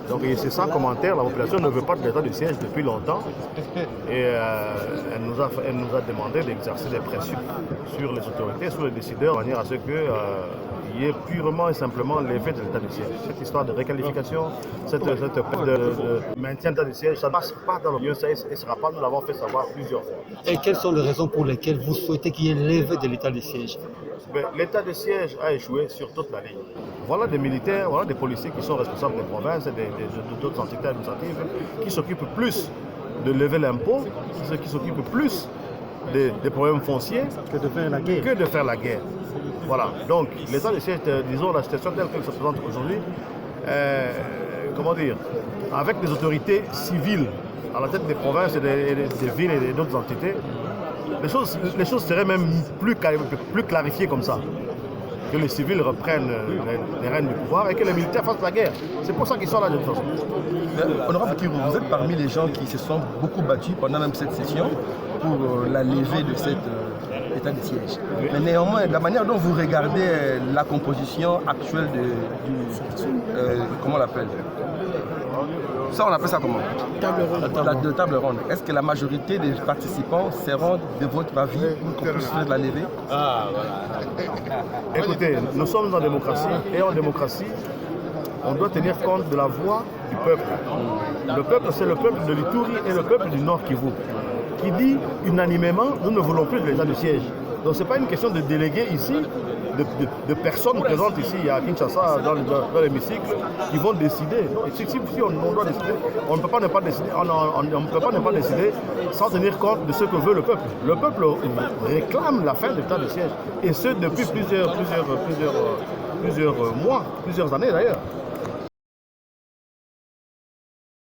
Donc c'est sans commentaire, la population ne veut pas de l'état de siège depuis longtemps et elle nous a demandé d'exercer des pressions sur les autorités, sur les décideurs, de manière à ce que il y ait purement et simplement l'effet de l'état de siège. Cette histoire de réqualification, cette de maintien de l'état de siège, ça ne passe pas dans le mieux, ça ne sera pas, nous l'avons fait savoir plusieurs fois. Et quelles sont les raisons pour lesquelles vous souhaitez qu'il y ait levée de l'état de siège? L'état de siège a échoué sur toute la ligne. Voilà des militaires, voilà des policiers qui sont responsables des provinces et d'autres entités administratives qui s'occupent plus de lever l'impôt, qui s'occupent plus des problèmes fonciers Que de faire la guerre. Voilà. Donc l'état de siège, disons la situation telle qu'elle se présente aujourd'hui, comment dire, avec des autorités civiles à la tête des provinces et des villes et d'autres entités, les choses seraient même plus clarifiées comme ça. Que les civils reprennent les rênes du pouvoir et que les militaires fassent la guerre. C'est pour ça qu'ils sont là de toute façon. Honorable Kirou, vous êtes parmi les gens qui se sont beaucoup battus pendant même cette session pour la levée de cet état de siège. Oui. Mais néanmoins, la manière dont vous regardez la composition actuelle comment on l'appelle? Ça, on appelle ça comment? Table ronde. Est-ce que la majorité des participants seront de votre avis pour qu'on puisse faire de la levée? Écoutez, nous sommes en démocratie et en démocratie, on doit tenir compte de la voix du peuple. Le peuple, c'est le peuple de l'Ituri et le peuple du Nord Kivu qui dit unanimement, nous ne voulons plus de l'état de siège. Donc ce n'est pas une question de délégués ici, de personnes présentes ici à Kinshasa, dans l'hémicycle, qui vont décider. Et si on doit décider, on ne peut pas ne pas décider, on ne peut pas ne pas décider sans tenir compte de ce que veut le peuple. Le peuple réclame la fin de l'état de siège, et ce depuis plusieurs mois, plusieurs années d'ailleurs.